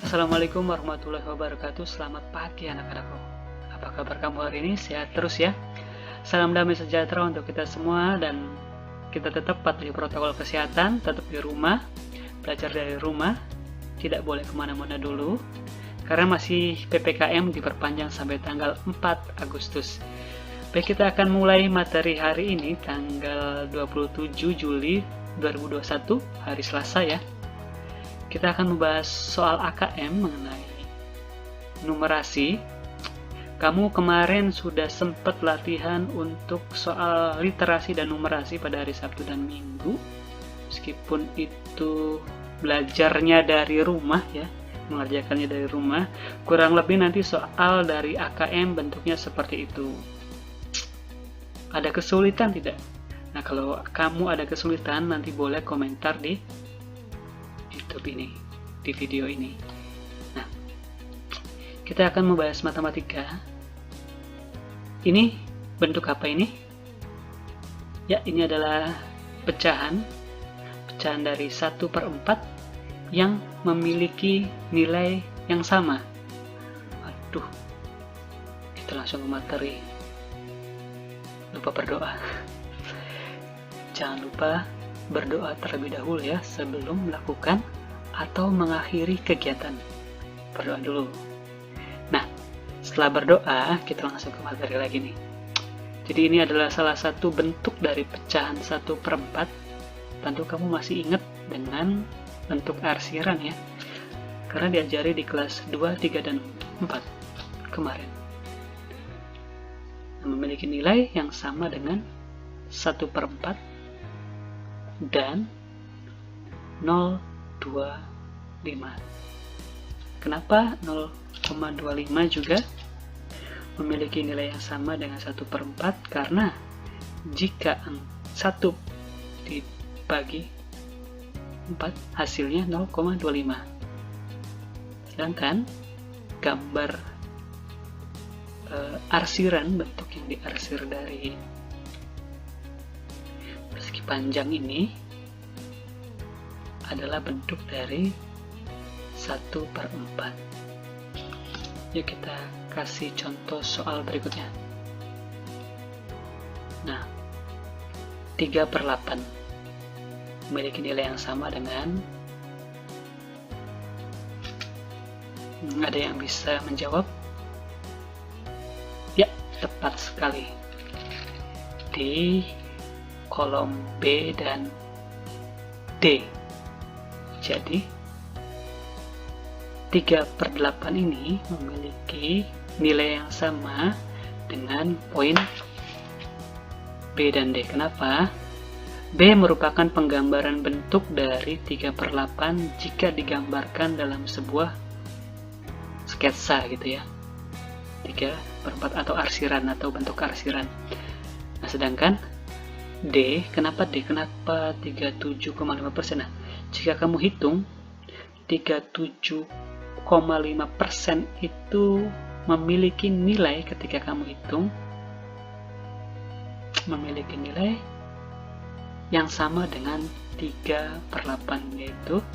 Assalamualaikum warahmatullahi wabarakatuh. Selamat pagi anak-anakku. Apa kabar kamu hari ini? Sehat terus ya. Salam damai sejahtera untuk kita semua, dan kita tetap patuhi protokol kesehatan, tetap di rumah, belajar dari rumah, tidak boleh kemana-mana dulu karena masih PPKM diperpanjang sampai tanggal 4 Agustus. Baik, kita akan mulai materi hari ini tanggal 27 Juli 2021, hari Selasa ya. Kita akan membahas soal AKM mengenai numerasi. Kamu kemarin sudah sempat latihan untuk soal literasi dan numerasi pada hari Sabtu dan Minggu. Meskipun itu belajarnya dari rumah ya, mengerjakannya dari rumah, kurang lebih nanti soal dari AKM bentuknya seperti itu. Ada kesulitan tidak? Nah, kalau kamu ada kesulitan, nanti boleh komentar di YouTube ini, di video ini. Nah, kita akan membahas matematika. Ini bentuk apa ini? Ya, ini adalah pecahan dari 1/4 yang memiliki nilai yang sama. Aduh, kita langsung ke materi. Lupa berdoa. Jangan lupa berdoa terlebih dahulu ya sebelum melakukan atau mengakhiri kegiatan. Berdoa dulu. Nah, setelah berdoa kita langsung ke materi lagi nih. Jadi ini adalah salah satu bentuk dari pecahan 1/4. Tentu kamu masih ingat dengan bentuk arsiran ya, karena diajari di kelas 2, 3, dan 4 kemarin. Memiliki nilai yang sama dengan 1/4 dan 0,25. Kenapa 0,25 juga memiliki nilai yang sama dengan 1/4? Karena jika 1 dibagi 4 hasilnya 0,25. Sedangkan gambar arsiran, bentuk yang diarsir dari persegi panjang ini adalah bentuk dari 1/4. Yuk kita kasih contoh soal berikutnya. Nah, 3/8 memiliki nilai yang sama dengan, ada yang bisa menjawab? Ya, tepat sekali. Di kolom B dan D. Jadi 3/8 ini memiliki nilai yang sama dengan poin B dan D. Kenapa? B merupakan penggambaran bentuk dari 3/8 jika digambarkan dalam sebuah sketsa gitu ya. 3/4 atau arsiran atau bentuk arsiran. Nah, sedangkan D, kenapa D? Kenapa 37,5%? Nah, jika kamu hitung 37,5% itu memiliki nilai, ketika kamu hitung memiliki nilai yang sama dengan 3/8, yaitu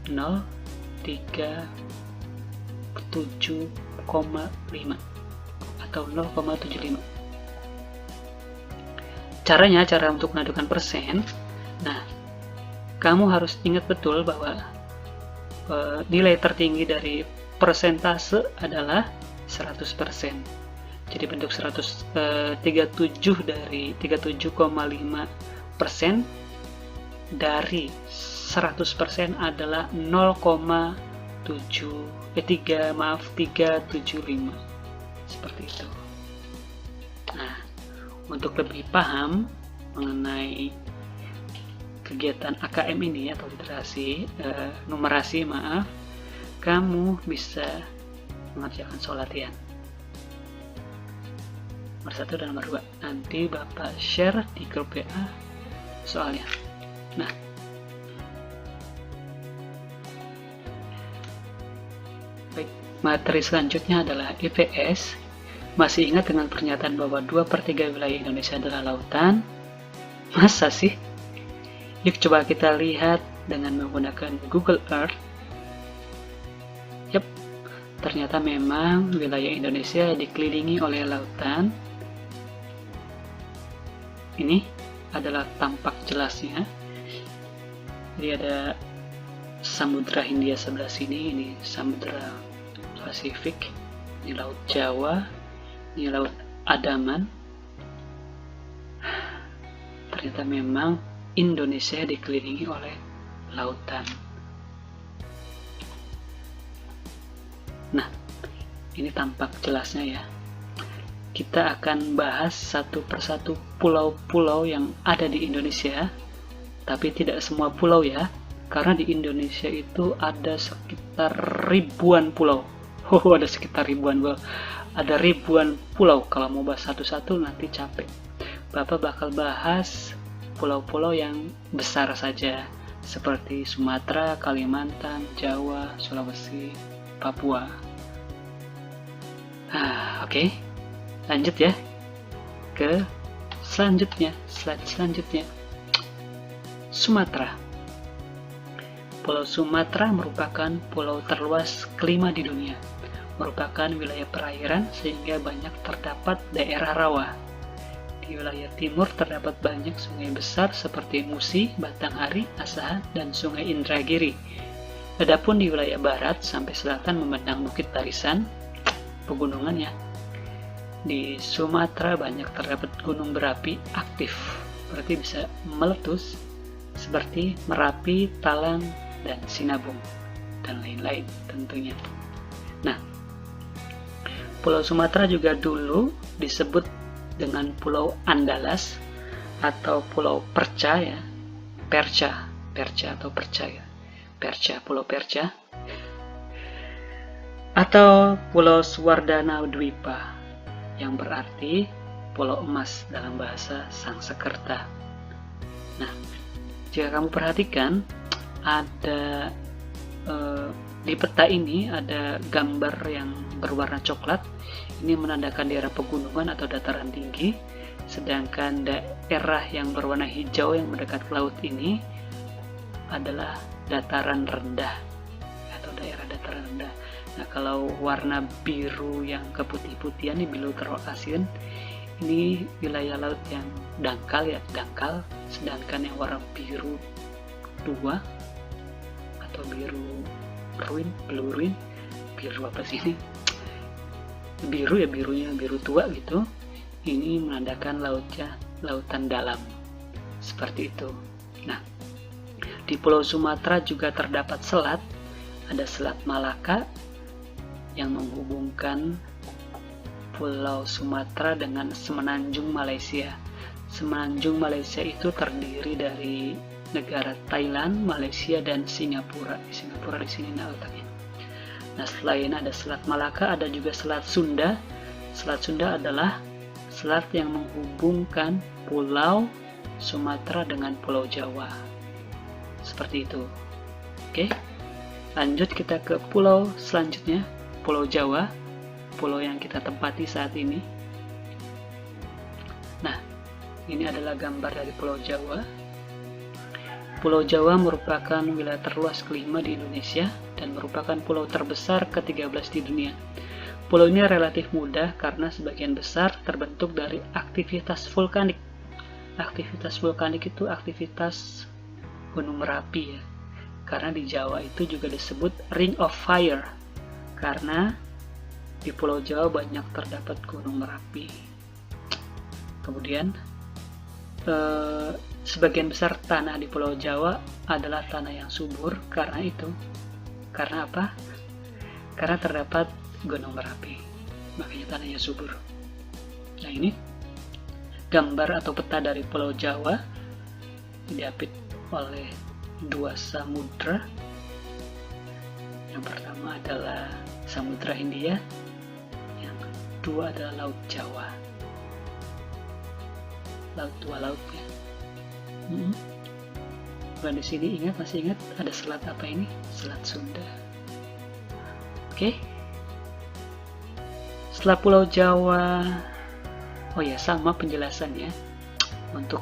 0,37,5 atau 0,75. Cara untuk menentukan persen. Nah, kamu harus ingat betul bahwa nilai tertinggi dari persentase adalah 100%. Jadi bentuk 37 dari 37,5% dari 100% adalah 375. Seperti itu. Nah, untuk lebih paham mengenai kegiatan AKM ini atau literasi, numerasi, kamu bisa mengerjakan soal latihan nomor 1 dan nomor 2. Nanti Bapak share di grup WA soalnya. Nah, baik, materi selanjutnya adalah IPS. Masih ingat dengan pernyataan bahwa 2/3 wilayah Indonesia adalah lautan? Masa sih? Yuk coba kita lihat dengan menggunakan Google Earth. Ternyata memang wilayah Indonesia dikelilingi oleh lautan. Ini adalah tampak jelasnya. Jadi ada Samudra Hindia sebelah sini, ini Samudra Pasifik, ini Laut Jawa, ini Laut Andaman. Ternyata memang Indonesia dikelilingi oleh lautan. Nah, ini tampak jelasnya ya. Kita akan bahas satu persatu pulau-pulau yang ada di Indonesia, tapi tidak semua pulau ya, karena di Indonesia itu ada sekitar ribuan pulau. Ada sekitar ribuan pulau. Ada ribuan pulau. Kalau mau bahas satu-satu nanti capek. Bapak bakal bahas pulau-pulau yang besar saja, seperti Sumatera, Kalimantan, Jawa, Sulawesi, Papua. Oke. Lanjut ya ke selanjutnya, slide selanjutnya. Sumatera. Pulau Sumatera merupakan pulau terluas kelima di dunia. Merupakan wilayah perairan sehingga banyak terdapat daerah rawa. Di wilayah timur terdapat banyak sungai besar seperti Musi, Batanghari, Asahan, dan Sungai Indragiri. Adapun di wilayah barat sampai selatan memandang Bukit Barisan, pegunungan ya. Di Sumatera banyak terdapat gunung berapi aktif, berarti bisa meletus, seperti Merapi, Talang, dan Sinabung, dan lain-lain tentunya. Nah, Pulau Sumatera juga dulu disebut dengan Pulau Andalas atau Pulau Perca ya, Perca atau Perca ya, Pulau Perca, atau Pulau Swardana Dwipa yang berarti Pulau Emas dalam bahasa Sanskerta. Nah, jika kamu perhatikan ada di peta ini ada gambar yang berwarna coklat. Ini menandakan daerah pegunungan atau dataran tinggi, sedangkan daerah yang berwarna hijau yang mendekat ke laut ini adalah dataran rendah atau daerah dataran rendah. Nah, kalau warna biru yang keputih-putihan ini biru terokasian, ini wilayah laut yang dangkal ya, dangkal, sedangkan yang warna biru tua atau biru ruin, biru apa sih ini? Biru ya, biru tua gitu. Ini menandakan lautan dalam. Seperti itu. Nah, di Pulau Sumatera juga terdapat selat. Ada Selat Malaka yang menghubungkan Pulau Sumatera dengan semenanjung Malaysia. Semenanjung Malaysia itu terdiri dari negara Thailand, Malaysia, dan Singapura. Singapura di sini letaknya. Nah, selain ada Selat Malaka, ada juga Selat Sunda. Selat Sunda adalah selat yang menghubungkan Pulau Sumatera dengan Pulau Jawa. Seperti itu. Oke, lanjut kita ke pulau selanjutnya, Pulau Jawa, pulau yang kita tempati saat ini. Nah, ini adalah gambar dari Pulau Jawa. Pulau Jawa merupakan wilayah terluas kelima di Indonesia dan merupakan pulau terbesar ke-13 di dunia. Pulau ini relatif mudah karena sebagian besar terbentuk dari aktivitas vulkanik. Aktivitas vulkanik itu aktivitas Gunung Merapi ya. Karena di Jawa itu juga disebut Ring of Fire karena di Pulau Jawa banyak terdapat Gunung Merapi. Kemudian sebagian besar tanah di Pulau Jawa adalah tanah yang subur. Karena itu, karena apa? Karena terdapat Gunung Merapi, makanya tanahnya subur. Nah, ini gambar atau peta dari Pulau Jawa diapit oleh dua samudra. Yang pertama adalah Samudra Hindia, yang kedua adalah Laut Jawa. Dua lautnya. Dan di sini masih ingat ada selat apa ini? Selat Sunda. Oke. Setelah Pulau Jawa, oh ya, sama penjelasannya untuk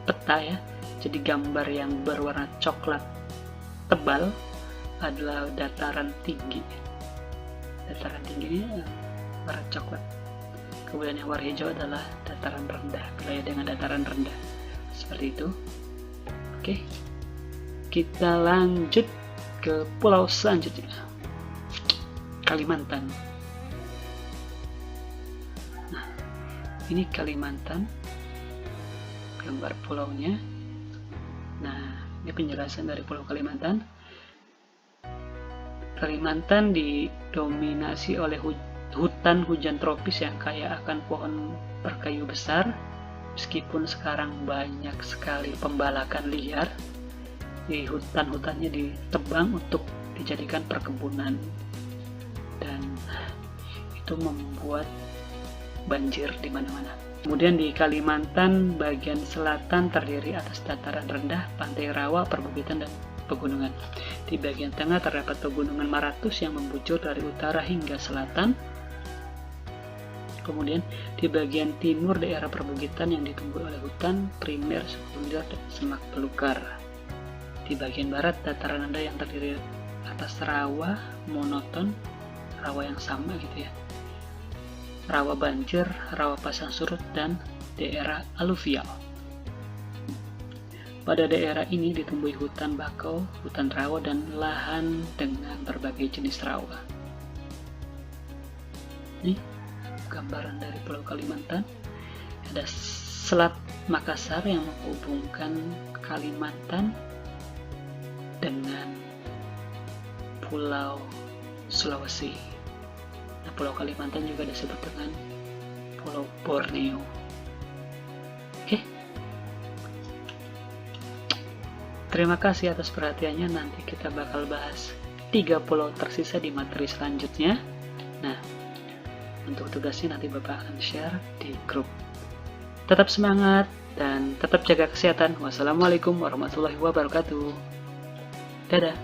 peta ya. Jadi gambar yang berwarna coklat tebal adalah dataran tinggi. dataran tinggi ini warna coklat. Kemudian yang warna hijau adalah dataran rendah, wilayah dengan dataran rendah. Seperti itu. Oke, kita lanjut ke pulau selanjutnya, Kalimantan. Nah, ini Kalimantan, gambar pulaunya. Nah, ini penjelasan dari Pulau Kalimantan. Kalimantan didominasi oleh hutan hujan tropis yang kaya akan pohon berkayu besar. Meskipun sekarang banyak sekali pembalakan liar, di hutan-hutannya ditebang untuk dijadikan perkebunan, dan itu membuat banjir di mana-mana. Kemudian di Kalimantan bagian selatan terdiri atas dataran rendah, pantai rawa, perbukitan, dan pegunungan. Di bagian tengah terdapat pegunungan Maratus yang membujur dari utara hingga selatan. Kemudian di bagian timur daerah perbukitan yang ditumbuhi oleh hutan primer, sekunder, dan semak belukar. Di bagian barat dataran rendah yang terdiri atas rawa monoton, rawa yang sama gitu ya, rawa banjir, rawa pasang surut, dan daerah aluvial. Pada daerah ini ditumbuhi hutan bakau, hutan rawa, dan lahan dengan berbagai jenis rawa. Ini gambaran dari Pulau Kalimantan. Ada Selat Makassar yang menghubungkan Kalimantan dengan Pulau Sulawesi. Nah, Pulau Kalimantan juga disebut dengan Pulau Borneo. Oke. Terima kasih atas perhatiannya. Nanti kita bakal bahas 3 pulau tersisa di materi selanjutnya. Nah, untuk tugasnya nanti Bapak akan share di grup. Tetap semangat dan tetap jaga kesehatan. Wassalamualaikum warahmatullahi wabarakatuh. Dadah.